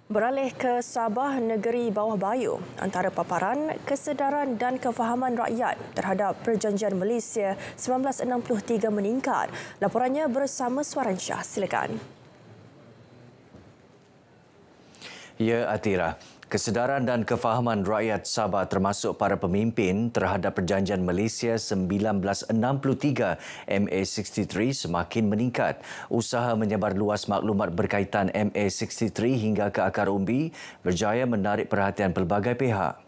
Beralih ke Sabah, negeri bawah bayu, antara paparan, kesedaran dan kefahaman rakyat terhadap Perjanjian Malaysia 1963 meningkat. Laporannya bersama Suaran Shah. Silakan. Ya, Atira. Kesedaran dan kefahaman rakyat Sabah termasuk para pemimpin terhadap Perjanjian Malaysia 1963 MA63 semakin meningkat. Usaha menyebar luas maklumat berkaitan MA63 hingga ke akar umbi berjaya menarik perhatian pelbagai pihak.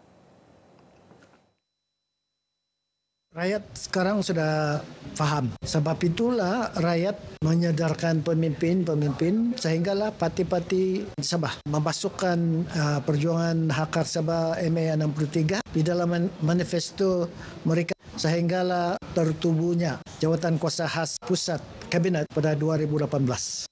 Rakyat sekarang sudah faham. Sebab itulah rakyat menyedarkan pemimpin sehinggalah parti-parti Sabah memasukkan perjuangan hak Sabah MA63 di dalam manifesto mereka sehinggalah tertubuhnya Jawatan Kuasa Khas Pusat Kabinet pada 2018.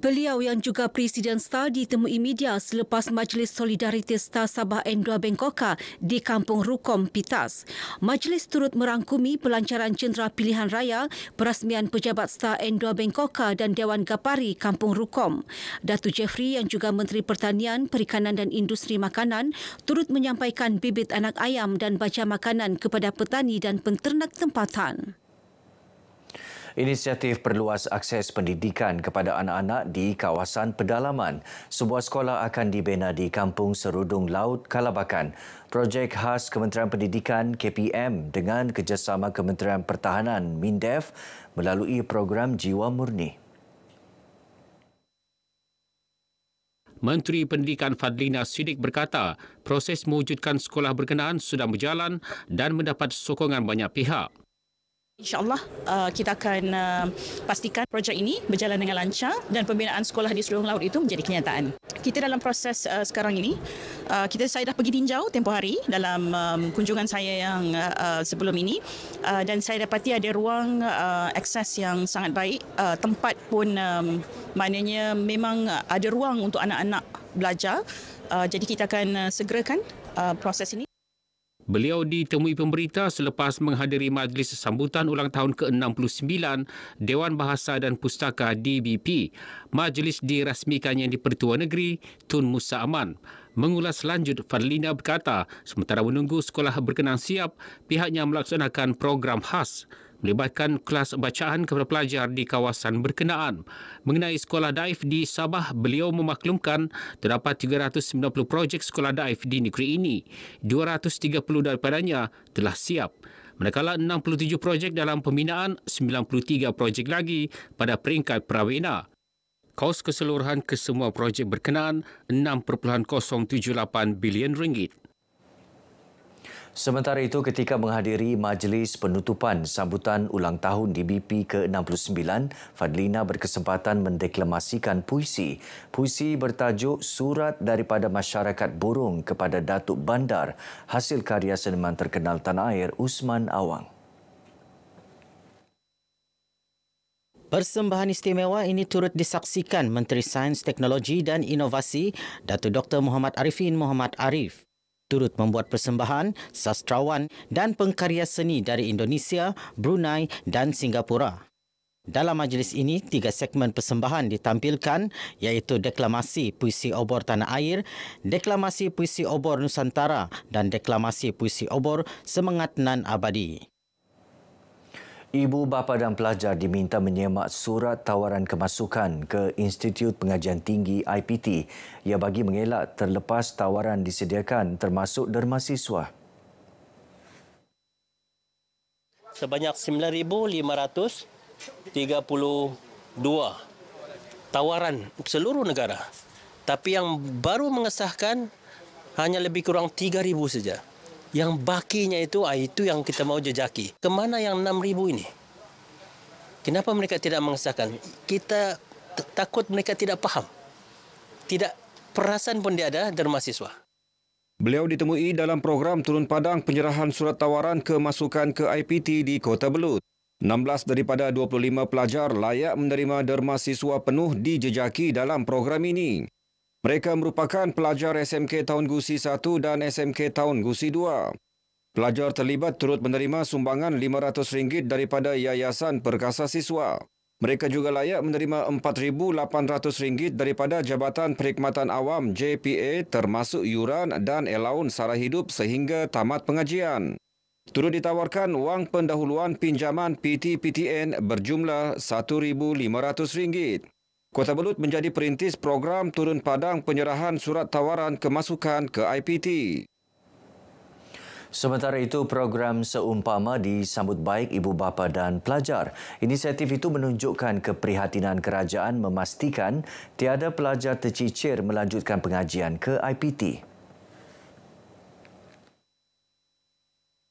Beliau yang juga Presiden STAR ditemui media selepas Majlis Solidariti STAR Sabah N2 Bengkoka di Kampung Rukom, Pitas. Majlis turut merangkumi pelancaran cendera pilihan raya, perasmian pejabat STAR N2 Bengkoka dan Dewan Gapari Kampung Rukom. Datu Jeffrey yang juga Menteri Pertanian, Perikanan dan Industri Makanan turut menyampaikan bibit anak ayam dan baja makanan kepada petani dan penternak tempatan. Inisiatif perluas akses pendidikan kepada anak-anak di kawasan pedalaman. Sebuah sekolah akan dibina di Kampung Serudung Laut, Kalabakan. Projek khas Kementerian Pendidikan KPM dengan kerjasama Kementerian Pertahanan MINDEF melalui program Jiwa Murni. Menteri Pendidikan Fadlina Siddiq berkata, proses mewujudkan sekolah berkenaan sudah berjalan dan mendapat sokongan banyak pihak. InsyaAllah kita akan pastikan projek ini berjalan dengan lancar dan pembinaan sekolah di Serudung Laut itu menjadi kenyataan. Kita dalam proses sekarang ini, saya dah pergi tinjau tempoh hari dalam kunjungan saya yang sebelum ini dan saya dapati ada ruang akses yang sangat baik. Tempat pun maknanya memang ada ruang untuk anak-anak belajar. Jadi kita akan segerakan proses ini. Beliau ditemui pemberita selepas menghadiri majlis sambutan ulang tahun ke-69 Dewan Bahasa dan Pustaka DBP. Majlis dirasmikannya di Pertua Negeri Tun Musa Aman. Mengulas lanjut, Fadlina berkata, sementara menunggu sekolah berkenaan siap, pihaknya melaksanakan program khas melibatkan kelas bacaan kepada pelajar di kawasan berkenaan. Mengenai sekolah daif di Sabah, beliau memaklumkan terdapat 390 projek sekolah daif di negeri ini. 230 daripadanya telah siap. Manakala 67 projek dalam pembinaan, 93 projek lagi pada peringkat prawena. Kos keseluruhan kesemua projek berkenaan RM6.078 bilion. Sementara itu, ketika menghadiri majlis penutupan sambutan ulang tahun DBP ke-69, Fadlina berkesempatan mendeklamasikan puisi. Puisi bertajuk Surat daripada Masyarakat Burung kepada Datuk Bandar, hasil karya seniman terkenal tanah air Usman Awang. Persembahan istimewa ini turut disaksikan Menteri Sains, Teknologi dan Inovasi Datuk Dr. Muhammad Arifin Muhammad Arif. Turut membuat persembahan sastrawan dan pengkarya seni dari Indonesia, Brunei dan Singapura. Dalam majlis ini, 3 segmen persembahan ditampilkan iaitu deklamasi puisi obor tanah air, deklamasi puisi obor Nusantara dan deklamasi puisi obor Semangat Nan Abadi. Ibu bapa dan pelajar diminta menyemak surat tawaran kemasukan ke Institut Pengajian Tinggi IPT yang bagi mengelak terlepas tawaran disediakan termasuk derma siswa. Sebanyak 9,532 tawaran seluruh negara. Tapi yang baru mengesahkan hanya lebih kurang 3,000 saja. Yang bakinya itu yang kita mau jejaki. Kemana yang 6,000 ini? Kenapa mereka tidak mengesahkan? Kita takut mereka tidak faham. Tidak perasan pun dia ada dari mahasiswa. Beliau ditemui dalam program turun padang penyerahan surat tawaran kemasukan ke IPT di Kota Belud. 16 daripada 25 pelajar layak menerima derma siswa penuh dijejaki dalam program ini. Mereka merupakan pelajar SMK Tahun Gusi 1 dan SMK Tahun Gusi 2. Pelajar terlibat turut menerima sumbangan RM500 daripada Yayasan Perkasa Siswa. Mereka juga layak menerima RM4,800 daripada Jabatan Perkhidmatan Awam JPA termasuk yuran dan allowance sara hidup sehingga tamat pengajian. Turut ditawarkan wang pendahuluan pinjaman PT-PTN berjumlah RM1,500. Kota Belud menjadi perintis program turun padang penyerahan surat tawaran kemasukan ke IPT. Sementara itu, program seumpama disambut baik ibu bapa dan pelajar. Inisiatif itu menunjukkan keprihatinan kerajaan memastikan tiada pelajar tercicir melanjutkan pengajian ke IPT.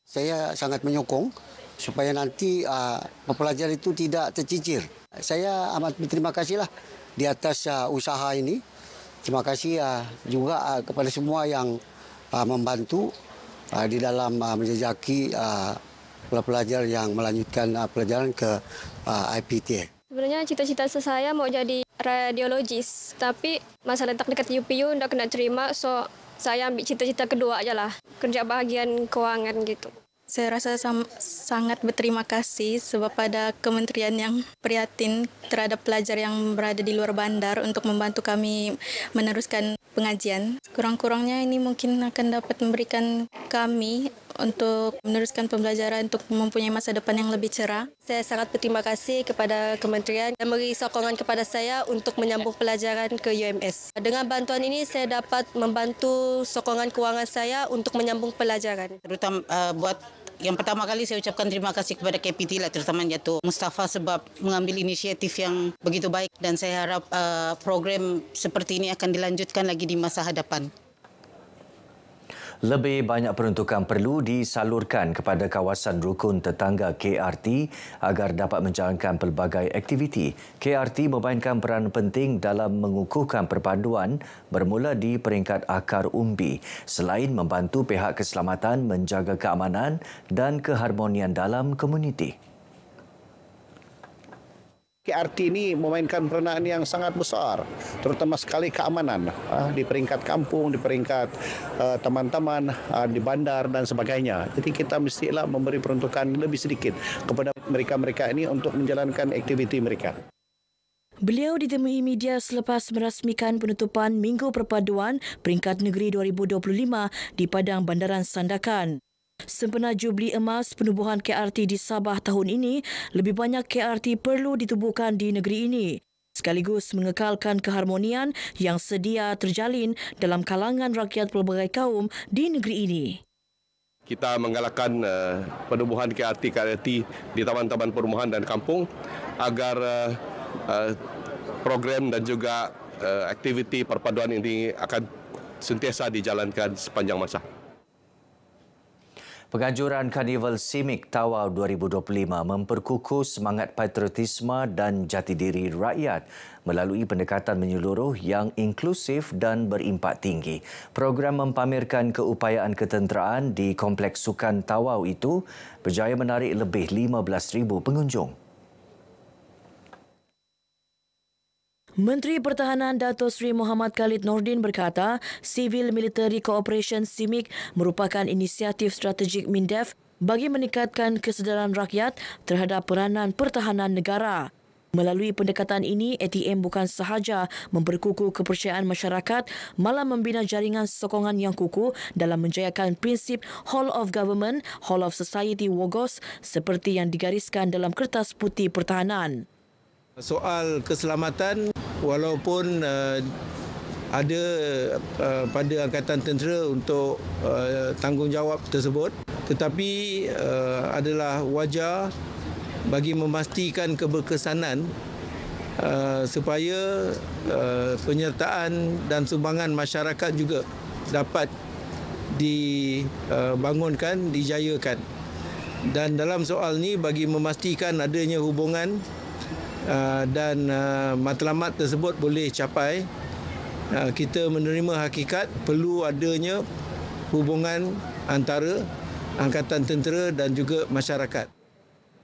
Saya sangat menyokong supaya nanti pelajar itu tidak tercicir. Saya amat berterima kasihlah di atas usaha ini. Terima kasih juga kepada semua yang membantu di dalam menjejaki pelajar yang melanjutkan pelajaran ke IPT. Sebenarnya cita-cita saya mau jadi radiologis, tapi masalah dekat UPU tidak kena terima, so saya ambil cita-cita kedua aja lah, kerja bahagian keuangan gitu. Saya rasa sangat berterima kasih sebab ada kementerian yang prihatin terhadap pelajar yang berada di luar bandar untuk membantu kami meneruskan pengajian. Kurang-kurangnya ini mungkin akan dapat memberikan kami untuk meneruskan pembelajaran untuk mempunyai masa depan yang lebih cerah. Saya sangat berterima kasih kepada kementerian yang memberi sokongan kepada saya untuk menyambung pelajaran ke UMS. Dengan bantuan ini saya dapat membantu sokongan keuangan saya untuk menyambung pelajaran. Terutama buat yang pertama kali saya ucapkan terima kasih kepada KPT lah, terutama Datuk Mustafa sebab mengambil inisiatif yang begitu baik dan saya harap program seperti ini akan dilanjutkan lagi di masa hadapan. Lebih banyak peruntukan perlu disalurkan kepada kawasan rukun tetangga KRT agar dapat menjalankan pelbagai aktiviti. KRT memainkan peranan penting dalam mengukuhkan perpaduan bermula di peringkat akar umbi selain membantu pihak keselamatan menjaga keamanan dan keharmonian dalam komuniti. KRT ini memainkan peranan yang sangat besar, terutama sekali keamanan di peringkat kampung, di peringkat teman-teman, di bandar dan sebagainya. Jadi kita mestilah memberi peruntukan lebih sedikit kepada mereka-mereka ini untuk menjalankan aktiviti mereka. Beliau ditemui media selepas merasmikan penutupan Minggu Perpaduan Peringkat Negeri 2025 di Padang Bandaran Sandakan. Sempena Jubli Emas penubuhan KRT di Sabah tahun ini, lebih banyak KRT perlu ditubuhkan di negeri ini, sekaligus mengekalkan keharmonian yang sedia terjalin dalam kalangan rakyat pelbagai kaum di negeri ini. Kita menggalakkan penubuhan KRT di taman-taman perumahan dan kampung agar program dan juga aktiviti perpaduan ini akan sentiasa dijalankan sepanjang masa. Penganjuran Karnival Simik Tawau 2025 memperkukuh semangat patriotisme dan jati diri rakyat melalui pendekatan menyeluruh yang inklusif dan berimpak tinggi. Program mempamerkan keupayaan ketenteraan di Kompleks Sukan Tawau itu berjaya menarik lebih 15,000 pengunjung. Menteri Pertahanan Dato' Sri Muhammad Khalid Nordin berkata, Civil Military Cooperation CIMIC merupakan inisiatif strategik MINDEF bagi meningkatkan kesedaran rakyat terhadap peranan pertahanan negara. Melalui pendekatan ini, ATM bukan sahaja memperkukuh kepercayaan masyarakat, malah membina jaringan sokongan yang kukuh dalam menjayakan prinsip Whole of Government, Whole of Society WOGOS seperti yang digariskan dalam Kertas Putih Pertahanan. Soal keselamatan, walaupun ada pada Angkatan Tentera untuk tanggungjawab tersebut, tetapi adalah wajar bagi memastikan keberkesanan supaya penyertaan dan sumbangan masyarakat juga dapat dibangunkan, dijayakan. Dan dalam soal ini bagi memastikan adanya hubungan dan matlamat tersebut boleh capai, kita menerima hakikat perlu adanya hubungan antara Angkatan Tentera dan juga masyarakat.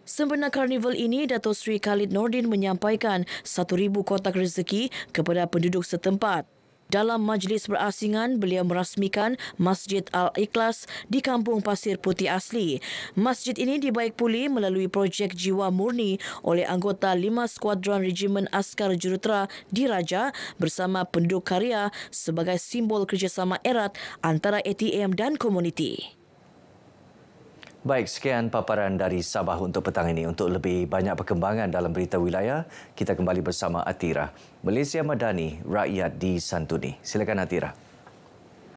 Sempena karnival ini, Dato' Sri Khalid Nordin menyampaikan 1,000 kotak rezeki kepada penduduk setempat. Dalam majlis berasingan, beliau merasmikan Masjid Al-Ikhlas di Kampung Pasir Putih asli. Masjid ini dibaik pulih melalui projek Jiwa Murni oleh anggota 5 Skuadron Regimen Askar Jurutera Diraja bersama penduduk karya sebagai simbol kerjasama erat antara ATM dan komuniti. Baik, sekian paparan dari Sabah untuk petang ini. Untuk lebih banyak perkembangan dalam berita wilayah, kita kembali bersama Atira. Malaysia Madani, rakyat disantuni. Silakan Atira.